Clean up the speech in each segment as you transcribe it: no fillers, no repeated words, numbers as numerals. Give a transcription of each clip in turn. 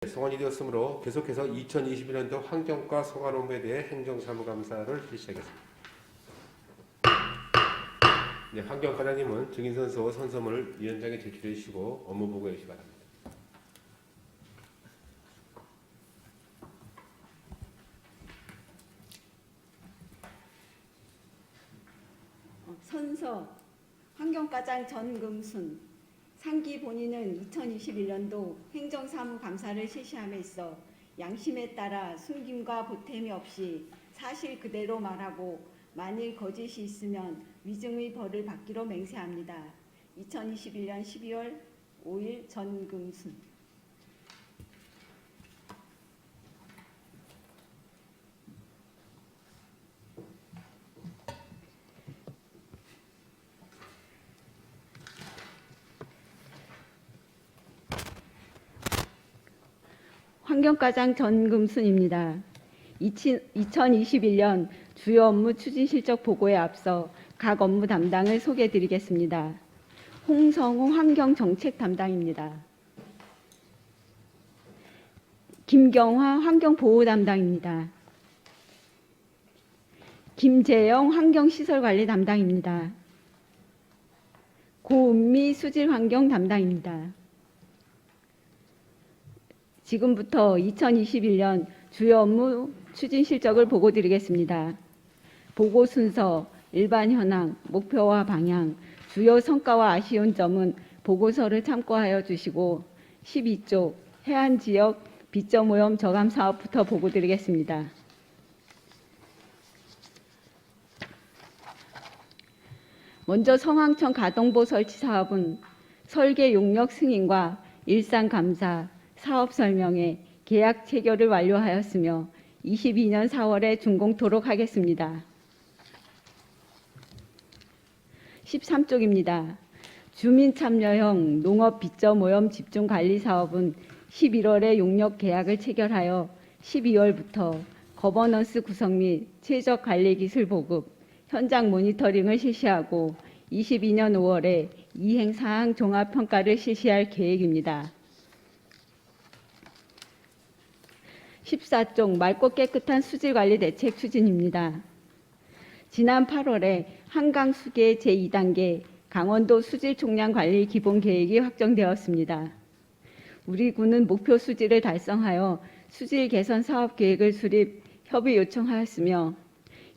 송환이 되었으므로 계속해서 2021년도 환경과 소관 업무에 대해 행정사무감사를 실시하겠습니다. 네, 환경과장님은 증인선서 선서문을 위원장에 제출해 주시고 업무 보고해 주시기 바랍니다. 선서 환경과장 전금순 상기 본인은 2021년도 행정사무감사를 실시함에 있어 양심에 따라 숨김과 보탬이 없이 사실 그대로 말하고 만일 거짓이 있으면 위증의 벌을 받기로 맹세합니다. 2021년 12월 5일 전금순. 환경과장 전금순입니다. 2021년 주요 업무 추진 실적 보고에 앞서 각 업무 담당을 소개해 드리겠습니다. 홍성우 환경정책 담당입니다. 김경화 환경보호 담당입니다. 김재영 환경시설관리 담당입니다. 고은미 수질환경 담당입니다. 지금부터 2021년 주요 업무 추진 실적을 보고 드리겠습니다. 보고 순서, 일반 현황, 목표와 방향, 주요 성과와 아쉬운 점은 보고서를 참고하여 주시고 12쪽 해안지역 빗점 오염 저감 사업부터 보고 드리겠습니다. 먼저 성황천 가동보 설치 사업은 설계 용역 승인과 일상 감사, 사업 설명회, 계약 체결을 완료하였으며 22년 4월에 준공토록 하겠습니다. 13쪽입니다. 주민 참여형 농업 빗점 오염 집중 관리 사업은 11월에 용역 계약을 체결하여 12월부터 거버넌스 구성 및 최적 관리 기술 보급, 현장 모니터링을 실시하고 22년 5월에 이행 사항 종합 평가를 실시할 계획입니다. 14쪽 맑고 깨끗한 수질관리 대책 추진입니다. 지난 8월에 한강 수계 제2단계 강원도 수질 총량 관리 기본 계획이 확정되었습니다. 우리 군은 목표 수질을 달성하여 수질 개선 사업 계획을 수립 협의 요청하였으며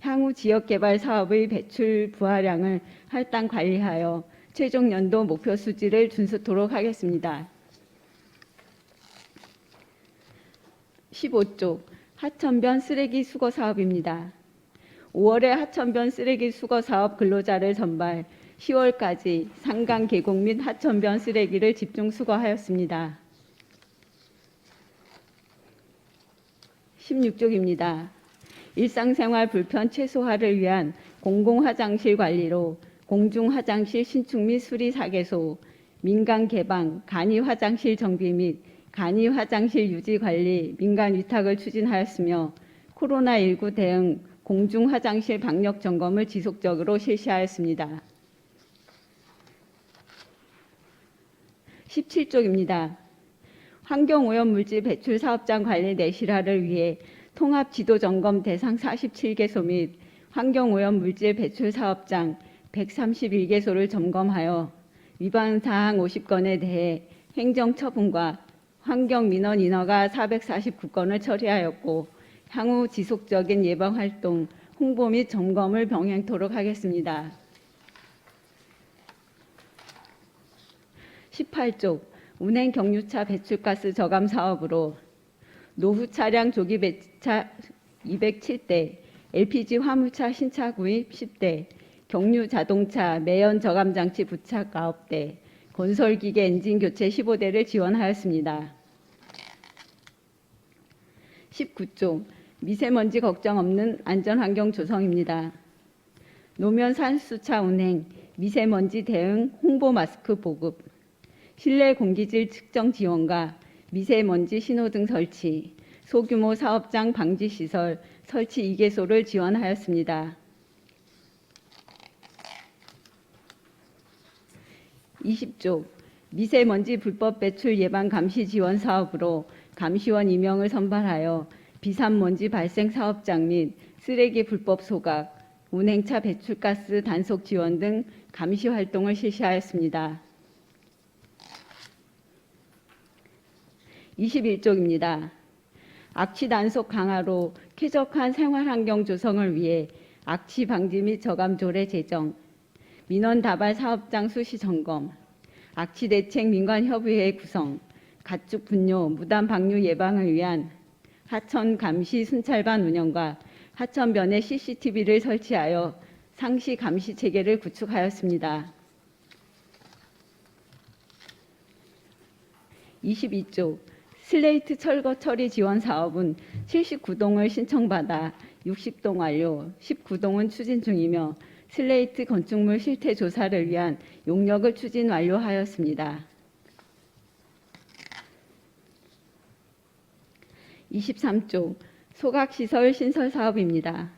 향후 지역 개발 사업의 배출 부하량을 할당 관리하여 최종 연도 목표 수질을 준수토록 하겠습니다. 15쪽 하천변 쓰레기 수거 사업입니다. 5월에 하천변 쓰레기 수거 사업 근로자를 선발 10월까지 상강 계곡 및 하천변 쓰레기를 집중 수거하였습니다. 16쪽입니다. 일상생활 불편 최소화를 위한 공공화장실 관리로 공중화장실 신축 및 수리 4개소, 민간 개방 간이화장실 정비 및 간이화장실 유지 관리 민간 위탁을 추진하였으며 코로나19 대응 공중화장실 방역 점검을 지속적으로 실시하였습니다. 17쪽입니다. 환경오염물질 배출 사업장 관리 내실화를 위해 통합지도점검 대상 47개소 및 환경오염물질 배출 사업장 131개소를 점검하여 위반사항 50건에 대해 행정처분과 환경민원 인허가 449건을 처리하였고 향후 지속적인 예방활동, 홍보 및 점검을 병행토록 하겠습니다. 18쪽 운행 경유차 배출가스 저감 사업으로 노후 차량 조기 배차 207대, LPG 화물차 신차 구입 10대, 경유 자동차 매연 저감 장치 부착 9대, 건설기계 엔진 교체 15대를 지원하였습니다. 19쪽 미세먼지 걱정 없는 안전환경 조성입니다. 노면 산수차 운행, 미세먼지 대응 홍보 마스크 보급, 실내 공기질 측정 지원과 미세먼지 신호등 설치, 소규모 사업장 방지 시설 설치 2개소를 지원하였습니다. 20쪽 미세먼지 불법 배출 예방 감시 지원 사업으로 감시원 임명을 선발하여 비산먼지 발생 사업장 및 쓰레기 불법 소각, 운행차 배출가스 단속 지원 등 감시 활동을 실시하였습니다. 21쪽입니다. 악취 단속 강화로 쾌적한 생활환경 조성을 위해 악취 방지 및 저감 조례 제정, 민원 다발 사업장 수시 점검, 악취 대책 민관협의회 구성, 가축 분뇨, 무단 방류 예방을 위한 하천 감시 순찰반 운영과 하천변에 CCTV를 설치하여 상시 감시 체계를 구축하였습니다. 22조 슬레이트 철거 처리 지원 사업은 79동을 신청받아 60동 완료, 19동은 추진 중이며 슬레이트 건축물 실태 조사를 위한 용역을 추진 완료하였습니다. 23조 소각시설 신설 사업입니다.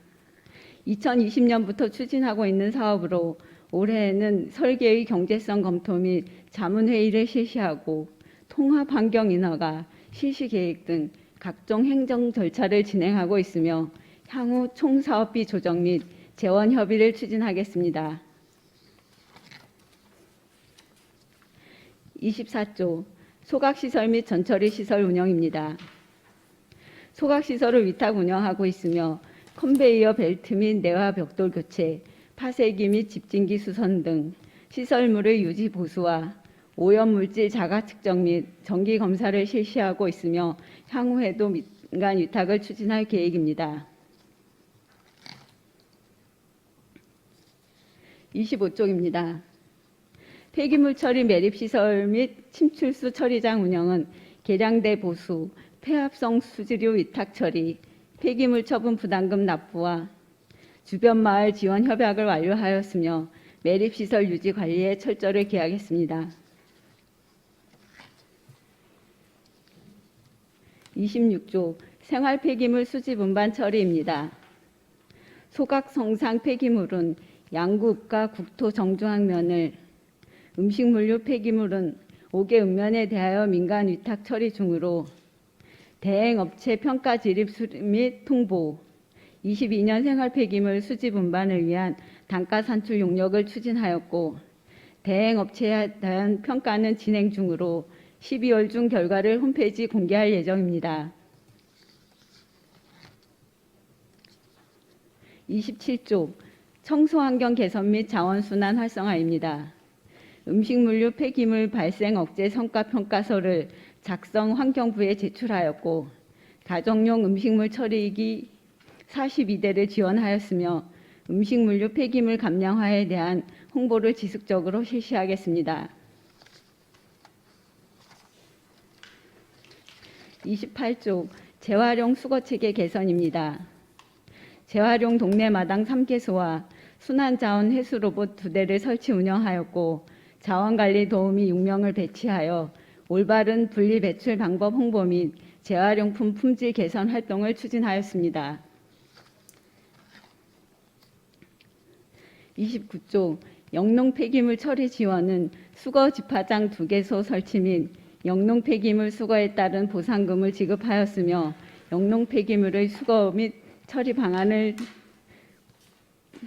2020년부터 추진하고 있는 사업으로 올해에는 설계의 경제성 검토 및 자문회의를 실시하고 통합 환경 인허가, 실시 계획 등 각종 행정 절차를 진행하고 있으며 향후 총 사업비 조정 및 재원 협의를 추진하겠습니다. 24조 소각시설 및 전처리 시설 운영입니다. 소각시설을 위탁 운영하고 있으며 컨베이어 벨트 및 내화 벽돌 교체, 파쇄기 및 집진기 수선 등 시설물의 유지 보수와 오염물질 자가 측정 및 정기 검사를 실시하고 있으며 향후에도 민간 위탁을 추진할 계획입니다. 25쪽입니다. 폐기물 처리 매립시설 및 침출수 처리장 운영은 계량대 보수, 폐합성 수지류 위탁 처리, 폐기물 처분 부담금 납부와 주변 마을 지원 협약을 완료하였으며 매립시설 유지 관리에 철저를 기하겠습니다. 26조 생활 폐기물 수집 운반 처리입니다. 소각 성상 폐기물은 양구읍과 국토 정중앙면을, 음식물류 폐기물은 5개 읍면에 대하여 민간 위탁 처리 중으로 대행업체 평가 지립 및 통보, 22년 생활 폐기물 수집 운반을 위한 단가 산출 용역을 추진하였고 대행업체에 대한 평가는 진행 중으로 12월 중 결과를 홈페이지 공개할 예정입니다. 27조 청소환경 개선 및 자원순환 활성화입니다. 음식물류 폐기물 발생 억제 성과평가서를 작성 환경부에 제출하였고 가정용 음식물 처리기 42대를 지원하였으며 음식물류 폐기물 감량화에 대한 홍보를 지속적으로 실시하겠습니다. 28조 재활용 수거체계 개선입니다. 재활용 동네 마당 3개소와 순환자원 회수 로봇 2대를 설치 운영하였고 자원관리 도우미 6명을 배치하여 올바른 분리 배출 방법 홍보 및 재활용품 품질 개선 활동을 추진하였습니다. 29조 영농 폐기물 처리 지원은 수거 집화장 2개소 설치 및 영농 폐기물 수거에 따른 보상금을 지급하였으며 영농 폐기물의 수거 및 처리 방안을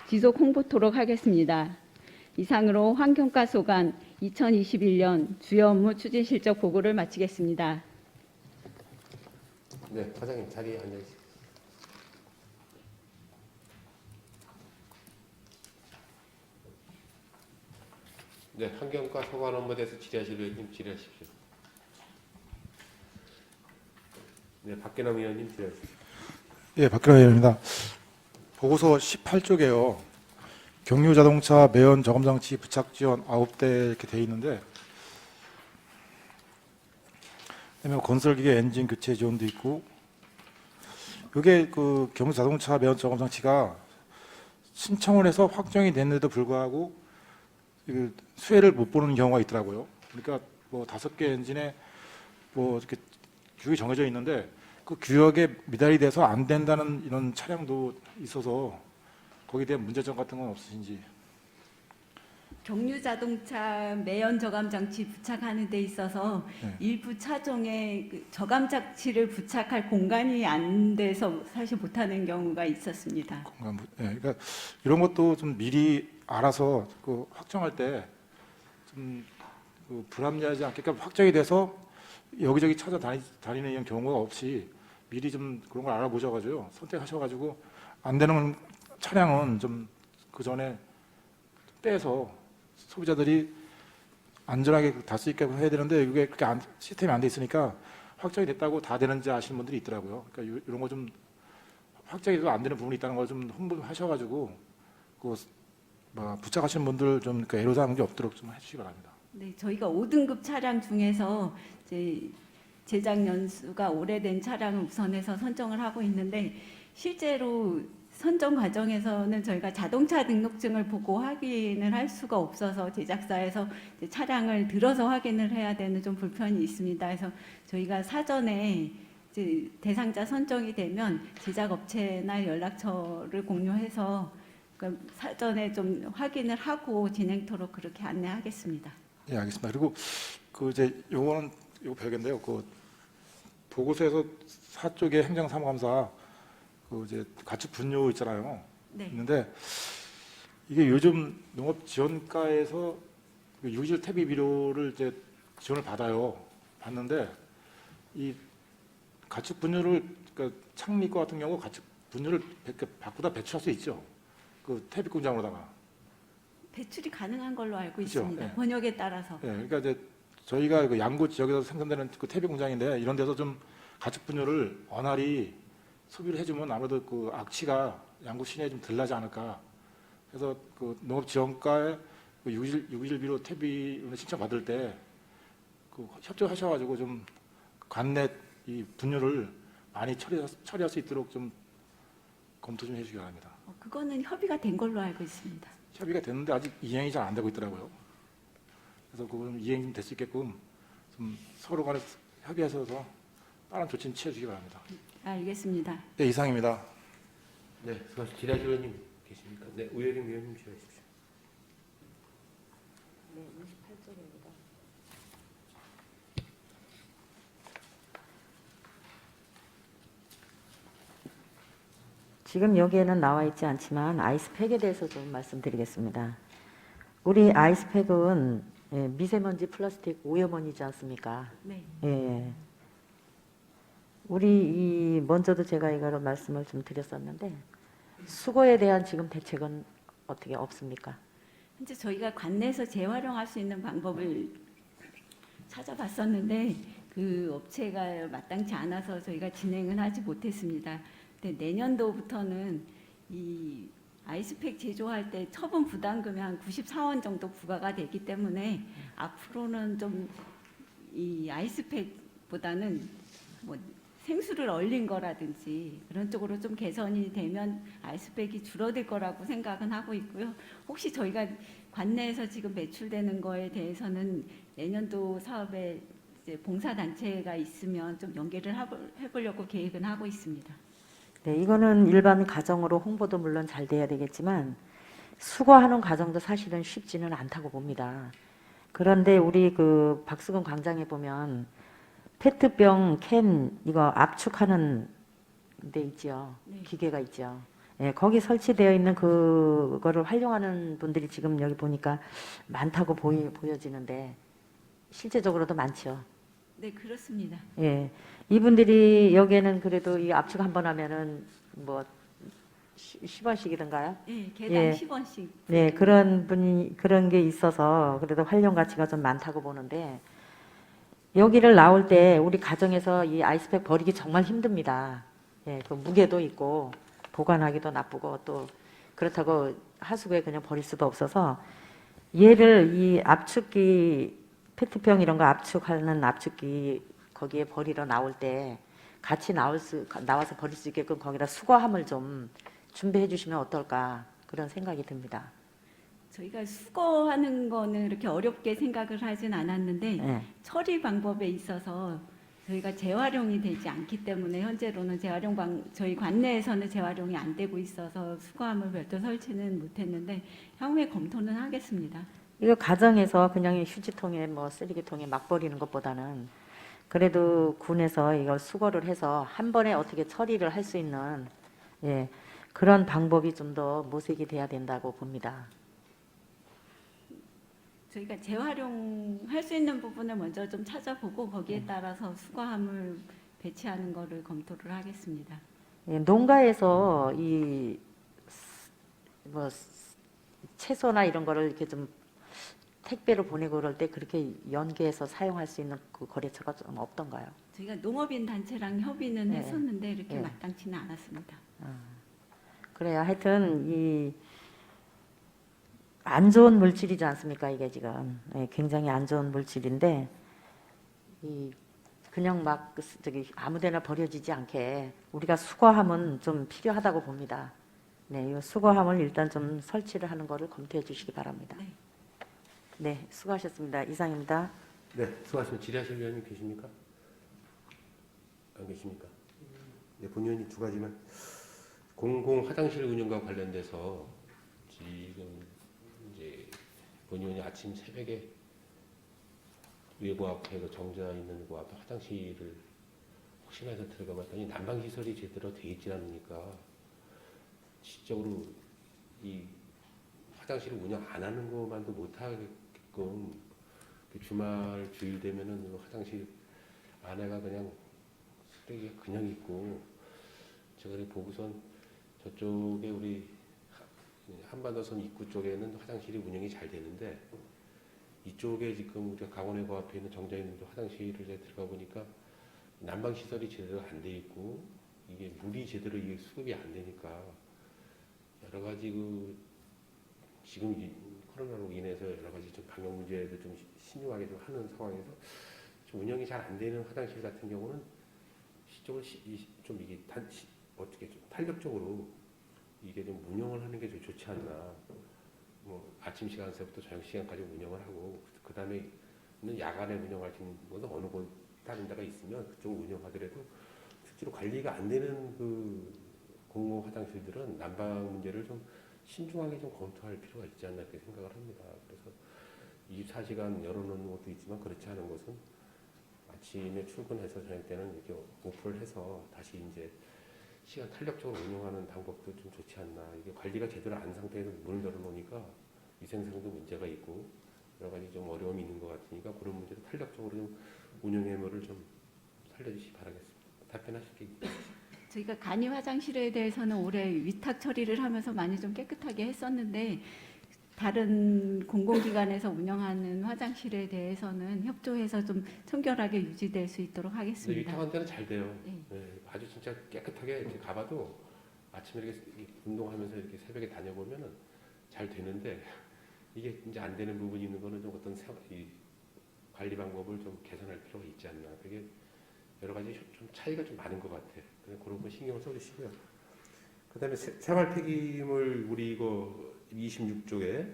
지속 홍보토록 하겠습니다. 이상으로 환경과 소관 2021년 주요 업무 추진 실적 보고를 마치겠습니다. 네, 과장님 자리에 앉아주세요. 네, 환경과 소관 업무에 대해서 질의하실 의원님 질의하십시오. 네, 박근남 의원님 질의하십시오. 예, 박근혜 의원입니다. 보고서 18쪽에요. 경유 자동차 매연 저감 장치 부착 지원 9대 이렇게 돼 있는데, 그다음에 건설기계 엔진 교체 지원도 있고, 이게 그 경유 자동차 매연 저감 장치가 신청을 해서 확정이 됐는데도 불구하고 수혜를 못 보는 경우가 있더라고요. 그러니까 뭐 5개 엔진에 뭐 이렇게 규격이 정해져 있는데 그 규격에 미달이 돼서 안 된다는 이런 차량도 있어서 거기에 대한 문제점 같은 건 없으신지. 경유 자동차 매연 저감 장치 부착하는 데 있어서 네. 일부 차종에 그 저감 장치를 부착할 공간이 안 돼서 사실 못하는 경우가 있었습니다. 그러니까 이런 것도 좀 미리 알아서 그 확정할 때 좀 그 불합리하지 않게, 그러니까 확정이 돼서 여기저기 찾아다니는 이런 경우가 없이 미리 좀 그런 걸 알아보셔가지고 선택하셔가지고 안 되는 차량은 좀 그 전에 빼서 소비자들이 안전하게 탈 수 있게 해야 되는데 이게 그렇게 시스템이 안 돼 있으니까 확정이 됐다고 다 되는지 아시는 분들이 있더라고요. 그러니까 이런 거 좀 확정이 돼도 안 되는 부분이 있다는 걸 좀 홍보하셔가지고 그 부착하시는 분들 좀 애로사항이 없도록 좀 해주시기 바랍니다. 네, 저희가 5등급 차량 중에서 이제 제작 연수가 오래된 차량을 우선해서 선정을 하고 있는데 실제로 선정 과정에서는 저희가 자동차 등록증을 보고 확인을 할 수가 없어서 제작사에서 이제 차량을 들어서 확인을 해야 되는 좀 불편이 있습니다. 그래서 저희가 사전에 이제 대상자 선정이 되면 제작업체나 연락처를 공유해서 그러니까 사전에 좀 확인을 하고 진행토록 그렇게 안내하겠습니다. 예, 알겠습니다. 그리고 그 이제 요거는 요 별개인데요. 그 보고서에서 사쪽의 행정사무감사 그 이제 가축 분뇨 있잖아요. 네. 있는데 이게 요즘 농업지원과에서 그 유기질 퇴비 비료를 이제 지원을 받는데 이 가축 분뇨를 그러니까 창립과 같은 경우 가축 분뇨를 바꾸다 배출할 수 있죠. 그 퇴비 공장으로다가. 배출이 가능한 걸로 알고 그렇죠. 있습니다. 예. 번역에 따라서. 예, 그러니까 이제 저희가 그 양구 지역에서 생산되는 그 퇴비 공장인데 이런 데서 좀 가축 분뇨를 원활히 소비를 해주면 아무래도 그 악취가 양구 시내에 좀 덜 나지 않을까. 그래서 그 농업지원과에 그 유기질 비료 퇴비를 신청 받을 때 그 협조하셔가지고 좀 관내 이 분뇨를 많이 처리할 수 있도록 좀 검토 좀 해주시기 바랍니다. 그거는 협의가 된 걸로 알고 있습니다. 협의가 됐는데 아직 이행이 잘 안 되고 있더라고요. 그래서 그거 좀 이행 좀 될 수 있게끔 좀 서로 간에 협의해서 다른 조치는 취해주시기 바랍니다. 알겠습니다. 네, 이상입니다. 네, 수고하셨습니다. 지라시 의원님 계십니까? 네, 우혜림 의원님 질의하십시오. 네, 28쪽입니다. 지금 여기에는 나와 있지 않지만 아이스팩에 대해서 좀 말씀드리겠습니다. 우리 아이스팩은 미세먼지 플라스틱 오염원이지 않습니까? 네. 예. 우리 먼저도 제가 이거를 말씀을 좀 드렸었는데 수거에 대한 지금 대책은 어떻게 없습니까? 현재 저희가 관내에서 재활용할 수 있는 방법을 찾아봤었는데 그 업체가 마땅치 않아서 저희가 진행은 하지 못했습니다. 근데 내년도부터는 이 아이스팩 제조할 때 처분 부담금이 한 94원 정도 부과가 되기 때문에 앞으로는 좀 이 아이스팩보다는 뭐 생수를 얼린 거라든지 그런 쪽으로 좀 개선이 되면 아이스팩이 줄어들 거라고 생각은 하고 있고요. 혹시 저희가 관내에서 지금 매출되는 거에 대해서는 내년도 사업에 이제 봉사단체가 있으면 좀 연계를 해보려고 계획은 하고 있습니다. 네, 이거는 일반 가정으로 홍보도 물론 잘 돼야 되겠지만 수거하는 과정도 사실은 쉽지는 않다고 봅니다. 그런데 우리 그 박수근 광장에 보면 페트병 캔 이거 압축하는 데 있죠. 네. 기계가 있죠. 예, 거기 설치되어 있는 그거를 활용하는 분들이 지금 여기 보니까 많다고 보여지는데 실제적으로도 많죠. 네, 그렇습니다. 예, 이분들이 여기에는 그래도 이 압축 한번 하면은 뭐 10원씩이던가요? 네, 개당 예. 10원씩. 네, 그런 게 있어서 그래도 활용 가치가 좀 많다고 보는데 여기를 나올 때 우리 가정에서 이 아이스팩 버리기 정말 힘듭니다. 예, 그 무게도 있고 보관하기도 나쁘고 또 그렇다고 하수구에 그냥 버릴 수도 없어서 얘를 이 압축기 페트병 이런 거 압축하는 압축기 거기에 버리러 나올 때 같이 나와서 버릴 수 있게끔 거기다 수거함을 좀 준비해 주시면 어떨까 그런 생각이 듭니다. 저희가 수거하는 거는 이렇게 어렵게 생각을 하진 않았는데 예. 처리 방법에 있어서 저희가 재활용이 되지 않기 때문에 현재로는 저희 관내에서는 재활용이 안 되고 있어서 수거함을 별도 설치는 못했는데 향후에 검토는 하겠습니다. 이거 가정에서 그냥 휴지통에 뭐 쓰레기통에 막 버리는 것보다는 그래도 군에서 이걸 수거를 해서 한 번에 어떻게 처리를 할 수 있는 예, 그런 방법이 좀 더 모색이 돼야 된다고 봅니다. 저희가 재활용할 수 있는 부분을 먼저 좀 찾아보고 거기에 따라서 수거함을 배치하는 거를 검토를 하겠습니다. 예, 농가에서 이 뭐 채소나 이런 거를 이렇게 좀 택배로 보내고 그럴 때 그렇게 연계해서 사용할 수 있는 그 거래처가 좀 없던가요? 저희가 농업인 단체랑 협의는 네. 했었는데 이렇게 네. 마땅치는 않았습니다. 그래요. 하여튼 이 안 좋은 물질이지 않습니까? 이게 지금 예, 굉장히 안 좋은 물질인데 이 그냥 막 저기 아무데나 버려지지 않게 우리가 수거함은 좀 필요하다고 봅니다. 네, 이 수거함을 일단 좀 설치를 하는 거를 검토해 주시기 바랍니다. 네. 네, 수고하셨습니다. 이상입니다. 네, 수고하셨습니다. 질의하실 위원님 계십니까? 안 계십니까? 네, 본 의원님 두 가지만. 공공 화장실 운영과 관련돼서 지금 이제 본 의원이 아침 새벽에 외부 앞에 그 정자 있는 그 앞에 화장실을 혹시나 해서 들어가 봤더니 난방 시설이 제대로 돼 있지 않으니까 실적으로 이 화장실을 운영 안 하는 것만도 못 하게끔 그 주말 주일 되면은 그 화장실 안에가 그냥 쓰레기가 그냥 있고 제가 그래 보고선 저쪽에 우리 한반도섬 입구 쪽에는 화장실이 운영이 잘 되는데 이쪽에 지금 우리가 강원해고 앞에 있는 정자 있는 화장실을 들어가 보니까 난방 시설이 제대로 안 돼 있고 이게 물이 제대로 이게 수급이 안 되니까 여러 가지 그 지금 이 코로나로 인해서 여러 가지 좀 방역 문제도 좀 신중하게 좀 하는 상황에서 좀 운영이 잘 안 되는 화장실 같은 경우는 시적으로 좀 이게 어떻게 좀 탄력적으로 이게 좀 운영을 하는 게 좀 좋지 않나. 뭐 아침 시간서부터 저녁 시간까지 운영을 하고 그 다음에는 야간에 운영할 수 있는 것은 어느 곳 다른 데가 있으면 그쪽 운영하더라도 실제로 관리가 안 되는 그 공공 화장실들은 난방 문제를 좀 신중하게 좀 검토할 필요가 있지 않나 이렇게 생각을 합니다. 그래서 24시간 열어놓는 것도 있지만 그렇지 않은 것은 아침에 출근해서 저녁 때는 이렇게 오프를 해서 다시 이제 시간 탄력적으로 운영하는 방법도 좀 좋지 않나. 이게 관리가 제대로 안 상태에서 문을 열어놓으니까 위생상도 문제가 있고 여러 가지 좀 어려움이 있는 것 같으니까 그런 문제를 탄력적으로 좀 운영 해물을 좀 살려주시기 바라겠습니다. 답변하실게요. 저희가 간이 화장실에 대해서는 올해 위탁 처리를 하면서 많이 좀 깨끗하게 했었는데 다른 공공기관에서 운영하는 화장실에 대해서는 협조해서 좀 청결하게 유지될 수 있도록 근데 하겠습니다. 위탁한 데는 잘 돼요. 네. 네, 아주 진짜 깨끗하게 이렇게 가봐도 아침에 이렇게 운동하면서 이렇게 새벽에 다녀보면은 잘 되는데 이게 이제 안 되는 부분이 있는 거는 좀 어떤 이 관리 방법을 좀 개선할 필요가 있지 않나. 그게 여러 가지 좀 차이가 좀 많은 것 같아요. 그냥 그런 거 신경을 써주시고요. 그다음에 생활 폐기물 우리 이거 26조에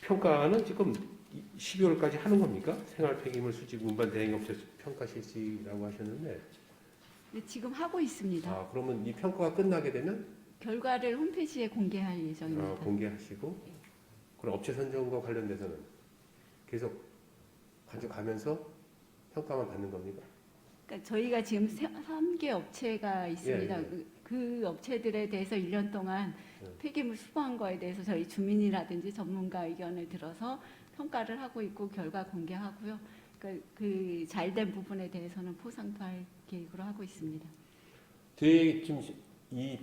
평가는 지금 12월까지 하는 겁니까? 생활 폐기물 수집 운반 대행업체 평가 실시라고 하셨는데. 네, 지금 하고 있습니다. 아, 그러면 이 평가가 끝나게 되면 결과를 홈페이지에 공개할 예정입니다. 공개하시고 그럼 업체 선정과 관련돼서는 계속 가져가면서 평가만 받는 겁니까? 그러니까 저희가 지금 3개 업체가 있습니다. 예, 예. 그 업체들에 대해서 1년 동안 폐기물 수거한 거에 대해서 저희 주민이라든지 전문가 의견을 들어서 평가를 하고 있고 결과 공개하고요. 그 잘된 부분에 대해서는 포상도 할 계획으로 하고 있습니다. 되게 지금 이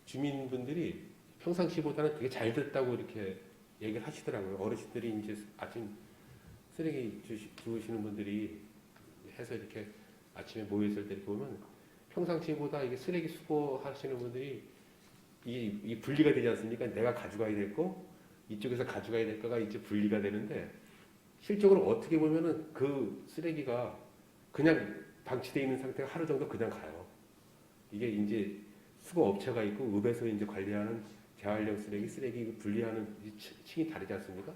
주민분들이 평상시보다는 되게 잘 됐다고 이렇게 얘기를 하시더라고요. 어르신들이 이제 아침 쓰레기 주우시는 분들이 해서 이렇게 아침에 모여있을 때 이렇게 보면 평상시보다 이게 쓰레기 수거하시는 분들이 이 분리가 되지 않습니까? 내가 가져가야 될 거, 이쪽에서 가져가야 될 거가 이제 분리가 되는데 실적으로 어떻게 보면은 그 쓰레기가 그냥 방치되어 있는 상태가 하루 정도 그냥 가요. 이게 이제 수거 업체가 있고 읍에서 이제 관리하는 재활용 쓰레기 분리하는 층이 다르지 않습니까?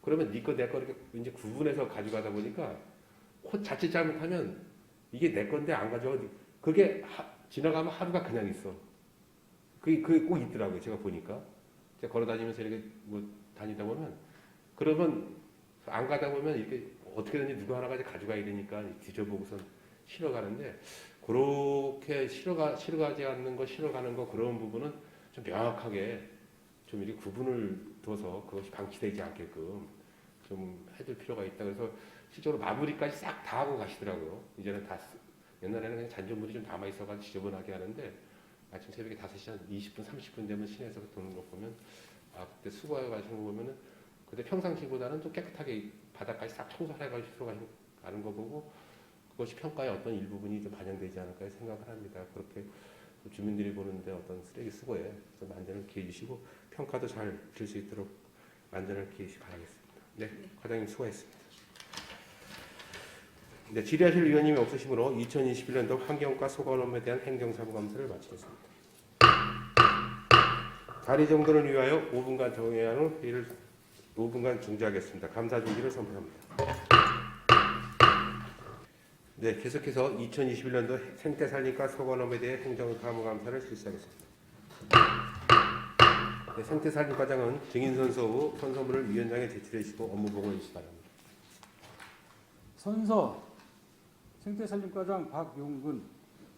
그러면 네 거 내 거 이렇게 이제 구분해서 가져가다 보니까 자칫 잘못하면 이게 내 건데 안 가져가. 그게 지나가면 하루가 그냥 있어. 그게 꼭 있더라고요. 제가 보니까. 제가 걸어 다니면서 이렇게 뭐 다니다 보면 그러면 안 가다 보면 이렇게 어떻게든지 누구 하나가 가져가야 되니까 뒤져보고선 실어 가는데 그렇게 실어 가지 않는 거 실어 가는 거 그런 부분은 좀 명확하게 좀 이렇게 구분을 둬서 그것이 방치되지 않게끔 좀 해줄 필요가 있다. 그래서 실제로 마무리까지 싹 다 하고 가시더라고요. 이제는 다 옛날에는 그냥 잔존물이 좀 남아 있어가지고 지저분하게 하는데 아침 새벽에 5시 한 20분 30분 되면 시내에서 도는 거 보면 아 그때 수고해가시는 거 보면은 그때 평상시보다는 좀 깨끗하게 바닥까지 싹 청소해가지고 가는 거 보고 그것이 평가의 어떤 일부분이 좀 반영되지 않을까 생각을 합니다. 그렇게 주민들이 보는데 어떤 쓰레기 수거에 좀 만전을 기해 주시고 평가도 잘 줄 수 있도록 만전을 기해 주시기 바라겠습니다. 네, 과장님 수고했습니다. 네, 질의하실 위원님이 없으시므로 2021년도 환경과 소관업에 대한 행정사무감사를 마치겠습니다. 자리 정돈을 위하여 5분간 정회한 후 회의를 5분간 중지하겠습니다. 감사 중지를 선포합니다. 네, 계속해서 2021년도 생태산림과 소관업에 대해 행정사무감사를 실시하겠습니다. 네, 생태산림과장은 증인선서 후 선서문을 위원장에 제출해 주시고 업무 보고해 주시기 바랍니다. 선서 생태산림과장 박용근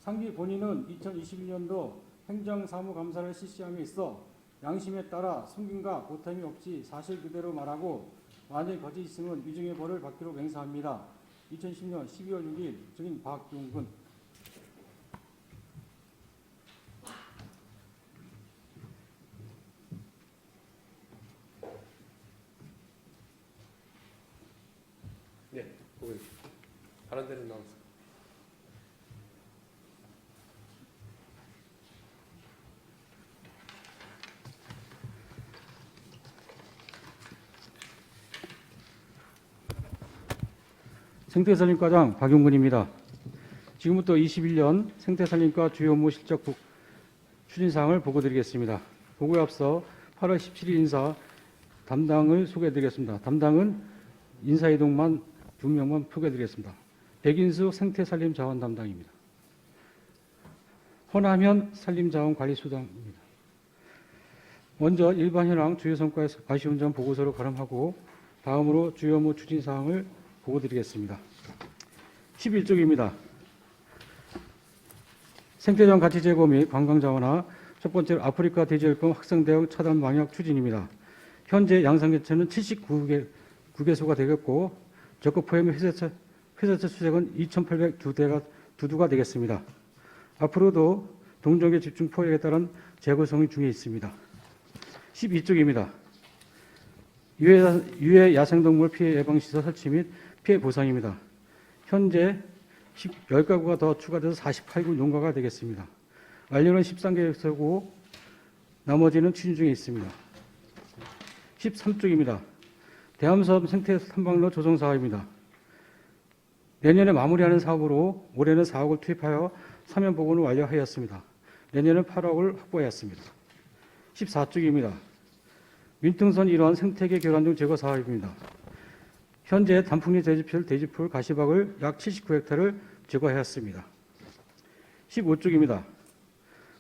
상기 본인은 2021년도 행정사무감사를 실시함에 있어 양심에 따라 숨김과 보탬이 없이 사실 그대로 말하고 만일 거짓이 있으면 위중의 벌을 받기로 맹세합니다. 2010년 12월 6일 증인 박용근. 네, 보고 있습니다. 다른 데는 나왔어요. 생태산림과장 박용근입니다. 지금부터 21년 생태산림과 주요 업무 실적 추진사항을 보고드리겠습니다. 보고에 앞서 8월 17일 인사 담당을 소개해드리겠습니다. 담당은 인사이동만 2명만 소개해드리겠습니다. 백인수 생태산림자원 담당입니다. 허남현 산림자원관리수장입니다. 먼저 일반 현황 주요 성과의 아쉬운 점 보고서를 가름하고 다음으로 주요 업무 추진사항을 보고드리겠습니다. 11쪽입니다. 생태자원 가치 제고 및 관광자원화 첫 번째로 아프리카 돼지열병 확산 대응 차단 방역 추진입니다. 현재 양상 개체는 79개소가 되겠고 적극 포획 및 회사체 수색은 2,802두가 되겠습니다. 앞으로도 동종의 집중 포획에 따른 재구성이 중에 있습니다. 12쪽입니다. 유해 야생동물 피해 예방시설 설치 및 피해 보상입니다. 현재 10가구가 더 추가돼서 48구 농가가 되겠습니다. 완료는 13개소고 나머지는 추진 중에 있습니다. 13쪽입니다. 대암섬 생태 탐방로 조성 사업입니다. 내년에 마무리하는 사업으로 올해는 4억을 투입하여 사면 복원을 완료하였습니다. 내년은 8억을 확보하였습니다. 14쪽입니다. 민통선 일환 생태계 교란등 제거 사업입니다. 현재 단풍리 돼지풀 가시박을 약 79헥타를 제거하였습니다. 15쪽입니다.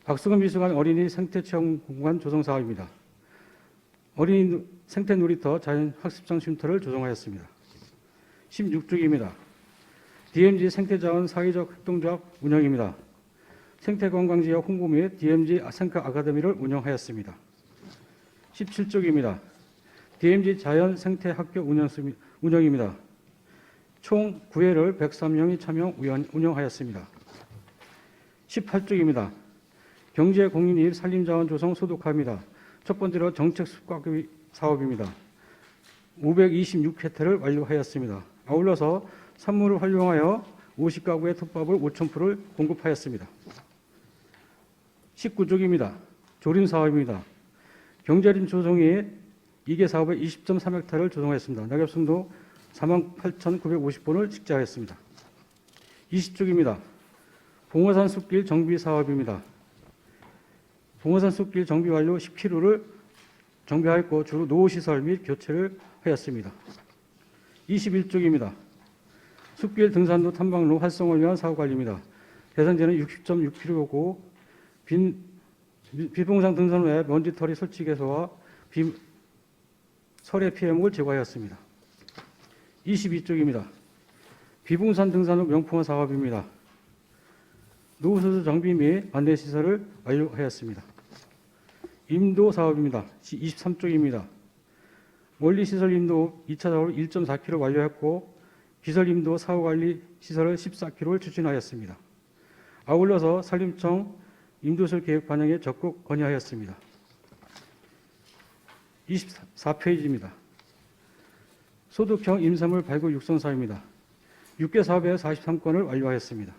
박수근 미술관 어린이 생태체험 공간 조성 사업입니다. 어린이 생태 놀이터 자연 학습장 쉼터를 조성하였습니다. 16쪽입니다. DMZ 생태자원 사회적 협동조합 운영입니다. 생태관광지역 홍보 및 DMZ 생태 아카데미를 운영하였습니다. 17쪽입니다. DMZ 자연 생태 학교 운영입니다. 총 9회를 103명이 참여 운영하였습니다. 18쪽입니다. 경제 공인입 산림자원 조성 소독화입니다. 첫 번째로 정책 숲가꾸기 사업입니다. 526헥타를 완료하였습니다. 아울러서 산물을 활용하여 50가구의 톱밥을 5,000풀을 공급하였습니다. 19쪽입니다. 조림 사업입니다. 경제림 조성이 2개 사업에 20.3헥타를 조성하였습니다. 낙엽송도 48,950본을 식재하였습니다. 20쪽입니다. 봉어산 숲길 정비 사업입니다. 봉어산 숲길 정비 완료 10km를 정비하였고 주로 노후시설 및 교체를 하였습니다. 21쪽입니다. 숲길 등산로 탐방로 활성화를 위한 사업관리입니다. 대상지는 60.6km고 비봉상 등산로에 먼지털이 설치 개소와 설해 피해목을 제거하였습니다. 22쪽입니다. 비봉산 등산 후 명품화 사업입니다. 노후수소 정비 및 안내시설을 완료하였습니다. 임도 사업입니다. 23쪽입니다. 원리시설 임도 2차 사업을 1.4km 완료했고 기설 임도 사후관리 시설을 14km를 추진하였습니다. 아울러서 산림청 임도시설 계획 반영에 적극 건의하였습니다. 24페이지입니다. 소득형 임산물 발굴 육성 사업입니다. 6개 사업에 43건을 완료하였습니다.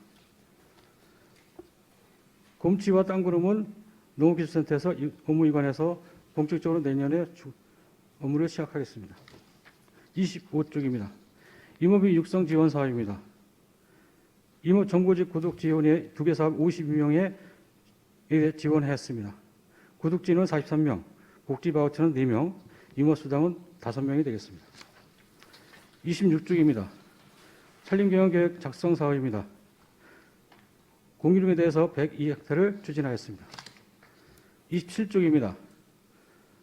곰치와 땅구름은 농업기술센터에서 업무 이관해서 본격적으로 내년에 업무를 시작하겠습니다. 25쪽입니다. 임업인 육성 지원 사업입니다. 임업 정보직 구독 지원에 2개 사업 52명에 지원했습니다. 구독지는 43명, 복지 바우처는 4명, 임업 수당은 5명이 되겠습니다. 26쪽입니다. 산림경영계획 작성 사업입니다. 공유림에 대해서 102헥타를 추진하였습니다. 27쪽입니다.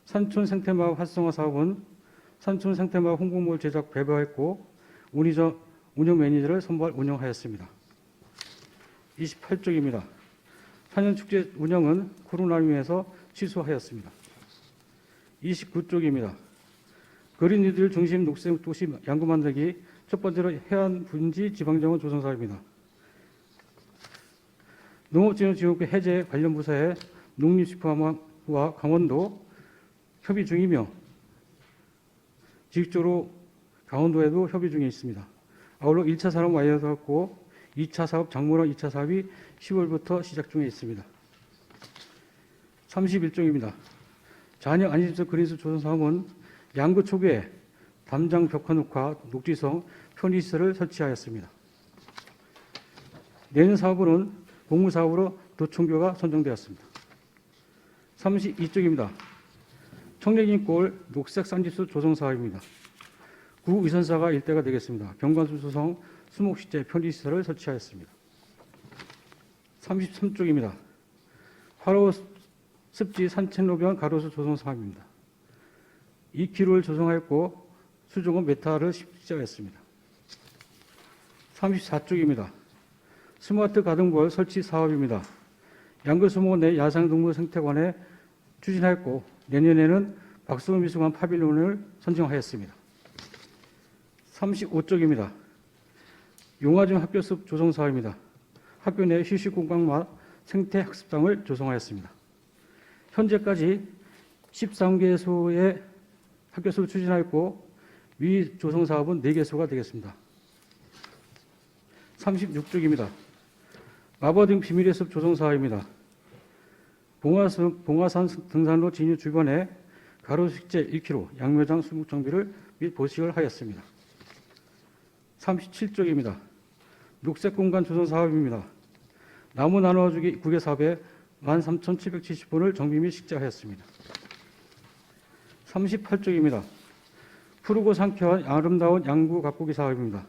산촌 생태마을 활성화 사업은 산촌 생태마을 홍보물 제작 배부했고 운영 매니저를 선발 운영하였습니다. 28쪽입니다. 산연축제 운영은 코로나로 인해서 취소하였습니다. 29쪽입니다. 그린 뉴딜 중심 녹색 도시 양구 만들기 첫 번째로 해안 분지 지방정원 조성 사업입니다. 농업진흥지원국 해제 관련 부서의 농림식품부와 강원도 협의 중이며 지역적으로 강원도에도 협의 중에 있습니다. 아울러 1차 사업 완료되었고 2차 사업 장모랑 2차 사업이 10월부터 시작 중에 있습니다. 31쪽입니다. 잔여 안심처 그린스 조성 사업은 양구 초기에 담장 벽화 녹화 녹지성 편의시설을 설치하였습니다. 내년 사업은 공무사업으로 도청교가 선정되었습니다. 32쪽입니다. 청래진골 녹색 쌍지수 조성 사업입니다. 구 위선사가 일대가 되겠습니다. 경관수 조성 수목식재 편의시설을 설치하였습니다. 33쪽입니다. 화로 습지 산책로변 가로수 조성 사업입니다. 2km를 조성하였고 수종은 메타를 시작했습니다. 34쪽입니다. 스마트 가등볼 설치 사업입니다. 양구수목원 내 야생동물 생태관에 추진하였고 내년에는 박수원 미술관 파빌리온을 선정하였습니다. 35쪽입니다. 용화중 학교숲 조성 사업입니다. 학교 내 휴식 공간과 생태 학습장을 조성하였습니다. 현재까지 13개소의 학교숲을 추진하였고 위 조성 사업은 4개소가 되겠습니다. 36쪽입니다. 마버등 비밀의 숲 조성 사업입니다. 봉화산 등산로 진유 주변에 가로식재 1km, 양묘장 수목 정비를 및 보식을 하였습니다. 37쪽입니다. 녹색 공간 조성 사업입니다. 나무 나누어주기 9개 사업에 13,770분을 정비 및 식재하였습니다. 38쪽입니다. 푸르고 상쾌한 아름다운 양구 가꾸기 사업입니다.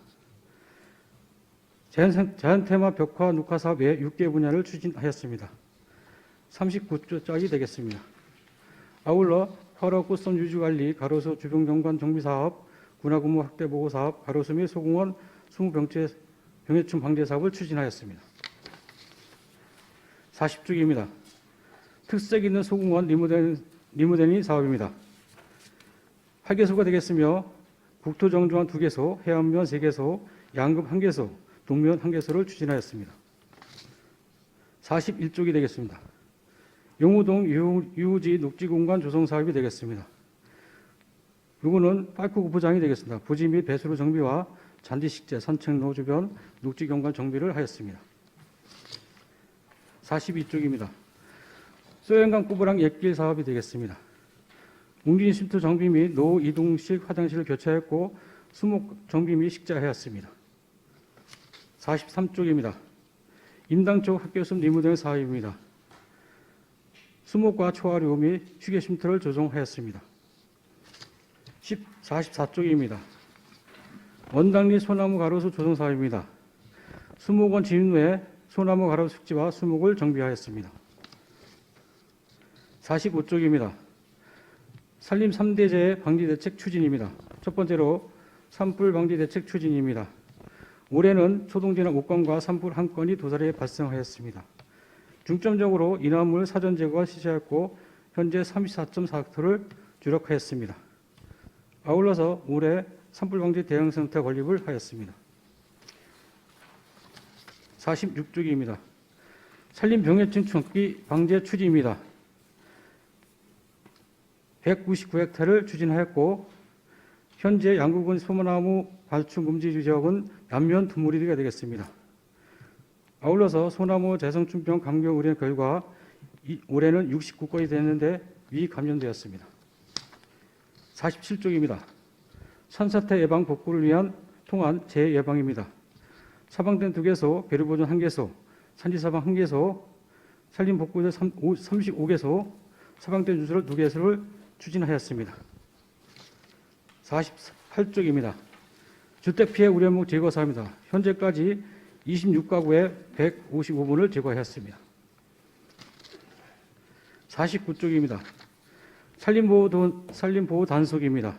자연테마 벽화 녹화 사업 외 6개 분야를 추진하였습니다. 39쪽이 되겠습니다. 아울러 화로 꽃선 유지관리, 가로수 주변경관 정비사업, 군화근무 확대 보고사업, 가로수 및 소공원 병해충 방제 사업을 추진하였습니다. 40쪽입니다. 특색 있는 소공원 리모델링 사업입니다. 8개소가 되겠으며 국토정조원 2개소, 해안면 3개소, 양급 1개소, 동면 1개소를 추진하였습니다. 41쪽이 되겠습니다. 용우동 유후지 녹지공간 조성 사업이 되겠습니다. 이거는 파크 구포장이 되겠습니다. 부지 및 배수로 정비와 잔디 식재, 산책로 주변 녹지경관 정비를 하였습니다. 42쪽입니다. 소양강 꾸부랑 옛길 사업이 되겠습니다. 웅진 쉼터 정비 및 노후 이동식 화장실을 교체했고 수목 정비 및 식재하였습니다. 43쪽입니다. 임당 쪽 학교숲 리모델링 사업입니다. 수목과 초하류 및 휴게 쉼터를 조성하였습니다. 44쪽입니다. 원당리 소나무 가로수 조성 사업입니다. 수목원 진후에 소나무 가로수 숙지와 수목을 정비하였습니다. 45쪽입니다. 산림 3대재 방지 대책 추진입니다. 첫 번째로 산불 방지 대책 추진입니다. 올해는 초동지나 5건과 산불 1건이 도사리에 발생하였습니다. 중점적으로 인화물 사전 제거가 시작했고 현재 34.4헥터를 주력하였습니다. 아울러서 올해 산불 방지 대응센터 건립을 하였습니다. 46쪽입니다. 산림 병해충 청기 방제 추진입니다. 199헥타를 추진하였고 현재 양구군 소나무 발충 금지 지역은 남면 두무리가 되겠습니다. 아울러서 소나무 재성충병 감경 의뢰 결과 올해는 69건이 됐는데 위감염되었습니다. 47쪽입니다. 산사태 예방 복구를 위한 통한 재예방입니다. 사방된 2개소, 배류보존 1개소, 산지사방 1개소, 산림복구제 35개소, 사방된 주소를 2개소를 추진하였습니다. 48쪽입니다. 주택피해 우려목 제거 사업입니다. 현재까지 26가구에 155분을 제거하였습니다. 49쪽입니다. 산림보호 단속입니다.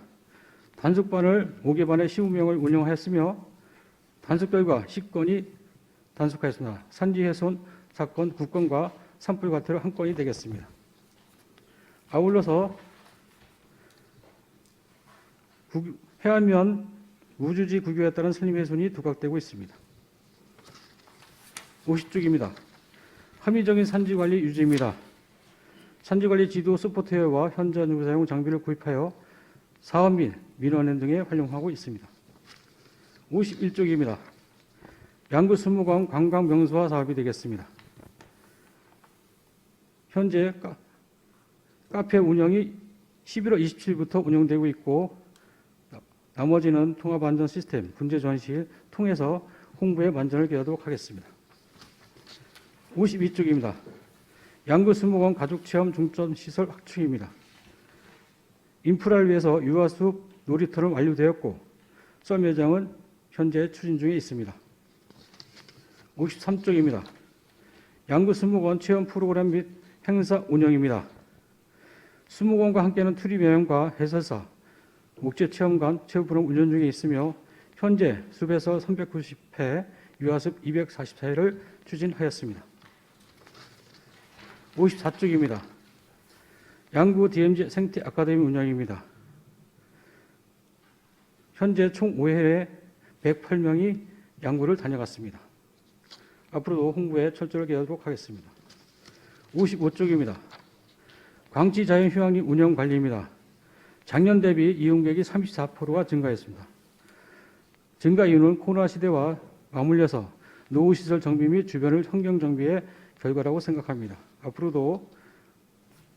단속반을 5개반에 15명을 운영하였으며 단속 결과 10건이 단속하였습니다. 산지훼손 사건 9건과 산불 과태료 1건이 되겠습니다. 아울러서 해안면 우주지 구교에 따른 산림훼손이 두각되고 있습니다. 50쪽입니다. 합리적인 산지관리 유지입니다. 산지관리 지도 소프트웨어와 현장 사용 장비를 구입하여 사업 및 민원연 등에 활용하고 있습니다. 51쪽입니다. 양구 수목원 관광 명소화 사업이 되겠습니다. 현재 카페 운영이 11월 27일부터 운영되고 있고 나머지는 통합안전 시스템, 분재전시를 통해서 홍보에 만전을 기하도록 하겠습니다. 52쪽입니다. 양구 수목원 가족체험 중점 시설 확충입니다. 인프라를 위해서 유아숲 놀이터는 완료되었고 썰매장은 현재 추진 중에 있습니다. 53쪽입니다. 양구 수목원 체험 프로그램 및 행사 운영입니다. 수목원과 함께하는 트리 여행과 해설사, 목재체험관 체험 프로그램 운영 중에 있으며 현재 숲에서 390회, 유아숲 244회를 추진하였습니다. 54쪽입니다. 양구 DMZ 생태 아카데미 운영입니다. 현재 총 5회에 108명이 양구를 다녀갔습니다. 앞으로도 홍보에 철저하게 하도록 하겠습니다. 55쪽입니다. 광지 자연휴양림 운영 관리입니다. 작년 대비 이용객이 34%가 증가했습니다. 증가 이유는 코로나 시대와 맞물려서 노후시설 정비 및 주변을 환경 정비의 결과라고 생각합니다. 앞으로도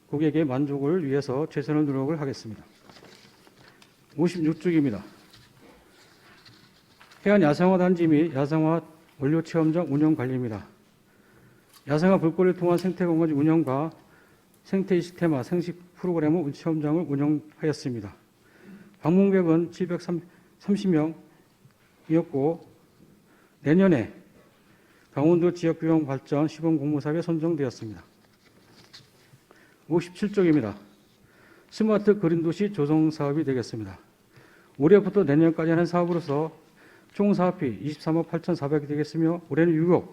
고객의 만족을 위해서 최선의 노력을 하겠습니다. 56쪽입니다. 해안 야생화 단지 및 야생화 원료 체험장 운영 관리입니다. 야생화 불꽃을 통한 생태관광지 운영과 생태이식 테마 생식 프로그램 체험장을 운영하였습니다. 방문객은 730명이었고 내년에 강원도 지역균형 발전 시범공모사업에 선정되었습니다. 57쪽입니다. 스마트 그린도시 조성 사업이 되겠습니다. 올해부터 내년까지 하는 사업으로서 총 사업비 23억 8,400이 되겠으며 올해는 6억,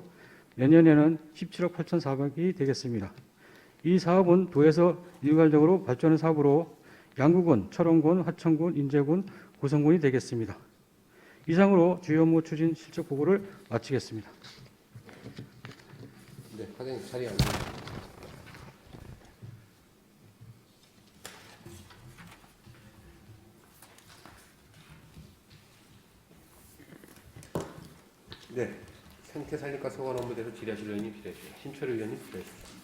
내년에는 17억 8,400이 되겠습니다. 이 사업은 도에서 일괄적으로 발전하는 사업으로 양구군, 철원군, 하천군, 인제군, 고성군이 되겠습니다. 이상으로 주요 업무 추진 실적 보고를 마치겠습니다. 네, 과장님 자리에 앉으세요. 네, 생태산림과 소관 업무대로 질의하실 의원님 필요하십니다. 신철 의원님 필요하십니다.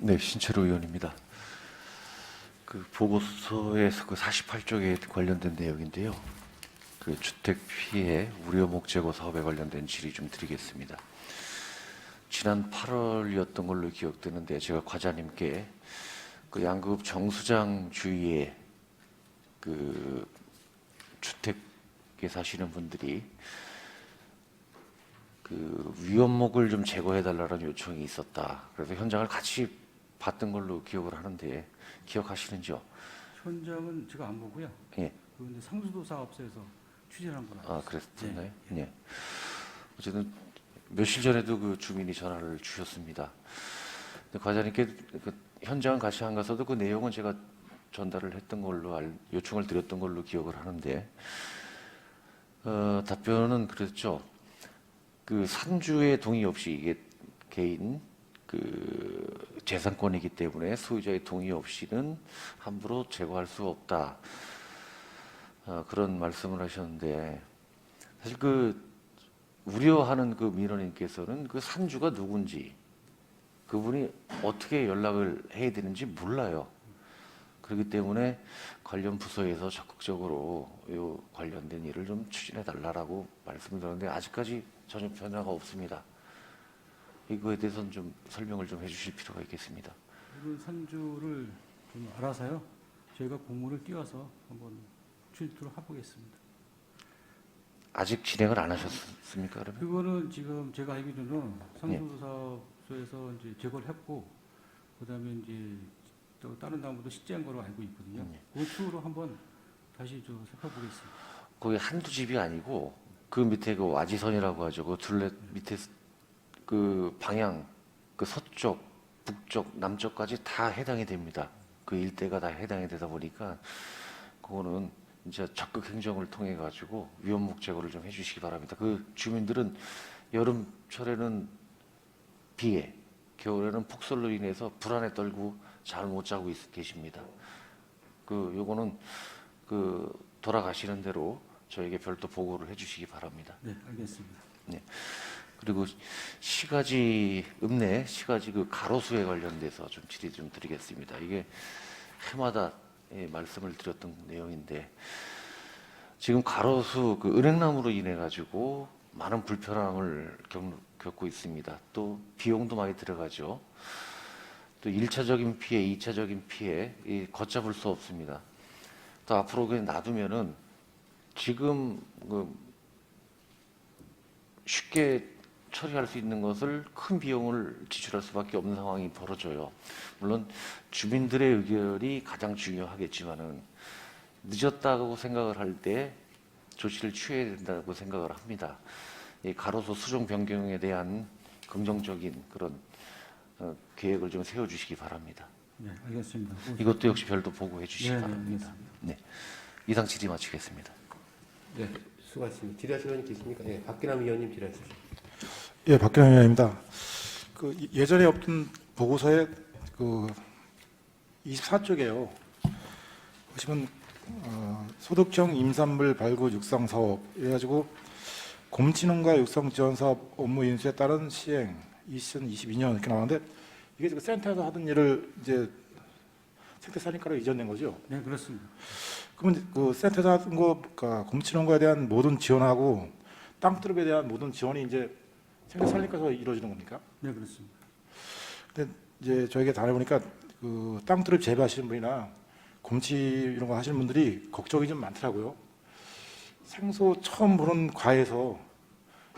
네, 신철호 의원입니다. 그 보고서에서 그 48쪽에 관련된 내용인데요. 그 주택 피해 우려목 제거 사업에 관련된 질의 좀 드리겠습니다. 지난 8월이었던 걸로 기억되는데 제가 과장님께 그 양급 정수장 주위에 그 주택에 사시는 분들이 그 위험목을 좀 제거해 달라는 요청이 있었다. 그래서 현장을 같이 봤던 걸로 기억을 하는데 기억하시는지요? 현장은 제가 안 보고요. 예. 그런데 상수도 사업소에서 추진한 거라. 아, 그랬었나요? 예. 어쨌든 며칠 전에도 그 주민이 전화를 주셨습니다. 근데 과장님께 그 현장 같이 안 가서도 그 내용은 제가 전달을 했던 걸로 요청을 드렸던 걸로 기억을 하는데 답변은 그랬죠. 그 산주의 동의 없이 이게 개인 그 재산권이기 때문에 소유자의 동의 없이는 함부로 제거할 수 없다. 그런 말씀을 하셨는데 사실 그 우려하는 그 민원인께서는 그 산주가 누군지 그분이 어떻게 연락을 해야 되는지 몰라요. 그렇기 때문에 관련 부서에서 적극적으로 이 관련된 일을 좀 추진해 달라라고 말씀을 드렸는데 아직까지 전혀 변화가 없습니다. 이거에 대해서는 좀 설명을 좀 해주실 필요가 있겠습니다. 이런 산주를 좀 알아서요. 저희가 공문을 띄워서 한번 출두를 해보겠습니다. 아직 진행을 안 하셨습니까, 그러면? 그거는 지금 제가 알기로는 상수도 사업소에서 이제 제거를 했고, 그다음에 이제 또 다른 나무도 식재한 거로 알고 있거든요. 그 추후로 한번 다시 좀 살펴보겠습니다. 거기 한두 집이 아니고 그 밑에 그 와지선이라고 하죠. 그 둘레 밑에 그 방향, 그 서쪽, 북쪽, 남쪽까지 다 해당이 됩니다. 그 일대가 다 해당이 되다 보니까 그거는 이제 적극 행정을 통해 가지고 위험목 제거를 좀 해주시기 바랍니다. 그 주민들은 여름철에는 비에, 겨울에는 폭설로 인해서 불안에 떨고 잘 못 자고 계십니다. 그 요거는 그 돌아가시는 대로 저에게 별도 보고를 해주시기 바랍니다. 네, 알겠습니다. 네. 그리고 시가지 읍내 시가지 그 가로수에 관련돼서 좀 질의 좀 드리겠습니다. 이게 해마다 말씀을 드렸던 내용인데 지금 가로수 그 은행나무로 인해 가지고 많은 불편함을 겪고 있습니다. 또 비용도 많이 들어가죠. 또 1차적인 피해, 2차적인 피해 걷잡을 수 없습니다. 또 앞으로 그냥 놔두면은 지금 그 쉽게 처리할 수 있는 것을 큰 비용을 지출할 수밖에 없는 상황이 벌어져요. 물론 주민들의 의견이 가장 중요하겠지만은 늦었다고 생각을 할 때 조치를 취해야 된다고 생각을 합니다. 이 가로수 수종 변경에 대한 긍정적인 그런 계획을 좀 세워주시기 바랍니다. 네, 알겠습니다. 이것도 역시 별도 보고해 주시기 네, 네, 바랍니다. 알겠습니다. 네, 이상 질의 마치겠습니다. 네, 수고하셨습니다. 질의하실 의원님 계십니까? 네, 박기남 의원님 질의하십시오. 예, 박근혜 의원입니다. 그 예전에 없던 보고서에 그 24쪽에요. 보시면 소득형 임산물 발굴 육상 사업 이래가지고 곰치농가 육상 지원 사업 업무 인수에 따른 시행 2022년 이렇게 나왔는데 이게 지금 센터에서 하던 일을 이제 생태산림과로 이전된 거죠. 네, 그렇습니다. 그러면 그 센터에서 하던 거, 그러니까 곰치농가에 대한 모든 지원하고 땅두릅에 대한 모든 지원이 이제 생태산림과에서 이루어지는 겁니까? 네, 그렇습니다. 근데 이제 저에게 다녀보니까 그 땅두릅 재배하시는 분이나 곰치 이런 거 하시는 분들이 걱정이 좀 많더라고요. 생소 처음 보는 과에서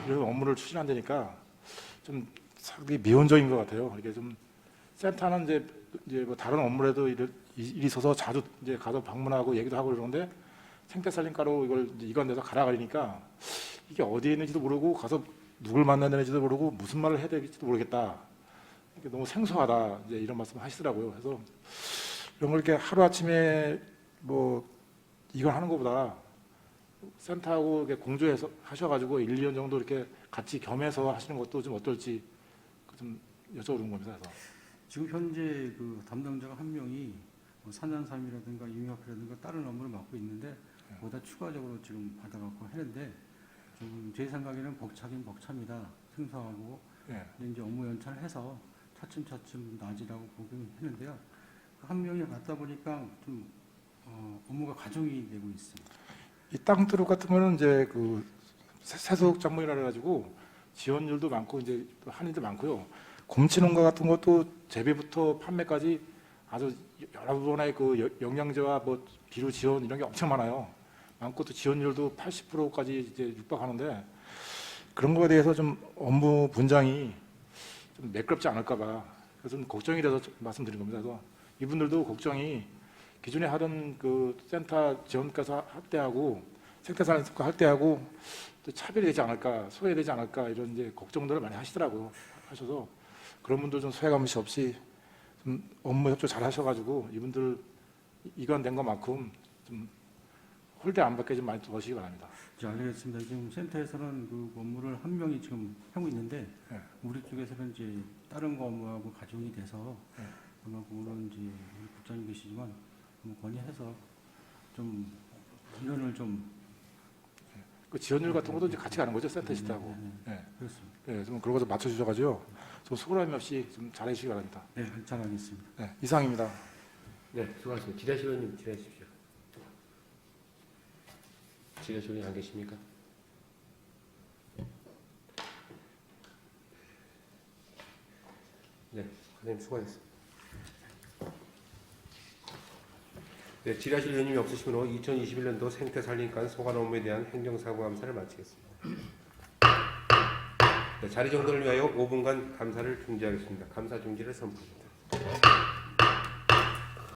이런 업무를 추진한다니까 좀 상당히 미온적인 것 같아요. 이게 좀 센터는 이제 뭐 다른 업무라도 일이 있어서 자주 이제 가서 방문하고 얘기도 하고 그러는데 생태산림과로 이걸 이제 이관돼서 갈아가리니까 이게 어디에 있는지도 모르고 가서 누굴 만나야 되는지도 모르고 무슨 말을 해야 될지도 모르겠다. 이게 너무 생소하다. 이제 이런 말씀 하시더라고요. 그래서 이런 걸 이렇게 하루아침에 뭐 이걸 하는 것보다 센터하고 이렇게 공조해서 하셔가지고 1, 2년 정도 이렇게 같이 겸해서 하시는 것도 좀 어떨지 좀 여쭤보는 겁니다. 그래서. 지금 현재 그 담당자가 한 명이 뭐 산양삼이라든가 융합이라든가 다른 업무를 맡고 있는데 보다 추가적으로 지금 받아갖고 하는데 좀 제 생각에는 벅차긴 벅찹니다. 생소하고 예. 근데 이제 업무 연차를 해서 차츰차츰 나아지라고 보긴 했는데요. 한 명이 맡다 보니까 좀 업무가 가중이 되고 있습니다. 이 땅두릅 같은 거는 이제 그 세속 작물이라 그래가지고 지원율도 많고 이제 또 하는 데 많고요. 곰치농가 같은 것도 재배부터 판매까지 아주 여러 번의 그 영양제와 뭐 비료 지원 이런 게 엄청 많아요. 많고 또 지원율도 80%까지 이제 육박하는데 그런 거에 대해서 좀 업무 분장이 좀 매끄럽지 않을까봐 그래서 좀 걱정이 돼서 말씀드린 겁니다. 그래서 이분들도 걱정이 기존에 하던 그 센터 지원과서 할 때하고 생태산림과 할 때하고 또 차별이 되지 않을까, 소외되지 않을까 이런 이제 걱정들을 많이 하시더라고요. 하셔서 그런 분들 좀 소외감 없이 좀 업무 협조 잘 하셔가지고 이분들 이관된 것만큼 좀 홀대 안 받게 좀 많이 도와주시기 바랍니다. 자, 알겠습니다. 지금 센터에서는 그 업무를 한 명이 지금 하고 있는데 네. 우리 쪽에서는 이제 다른 거 업무하고 가중이 돼서 네. 아마 그거는 이제 우리 국장님 계시지만 한번 건의해서 좀 인원을 좀 그 지원율 같은 것도 이제 같이 가는 거죠, 센터 시스하고. 네. 그렇습니다. 네, 좀 그런 거 좀 맞춰주셔가지고 좀 소홀함이 없이 좀 잘해주시기 바랍니다. 네, 잘하겠습니다. 네, 이상입니다. 네, 수고하셨습니다. 지라실 의원님 질의해 주십시오. 지라실 의원님 안 계십니까? 네, 선생님 수고하셨습니다. 네, 지라실 의원님이 없으시면 2021년도 생태산림관 소관 업무에 대한 행정사고 감사를 마치겠습니다. 네, 자리 정돈을 위하여 5분간 감사를 중지하겠습니다. 감사 중지를 선포합니다.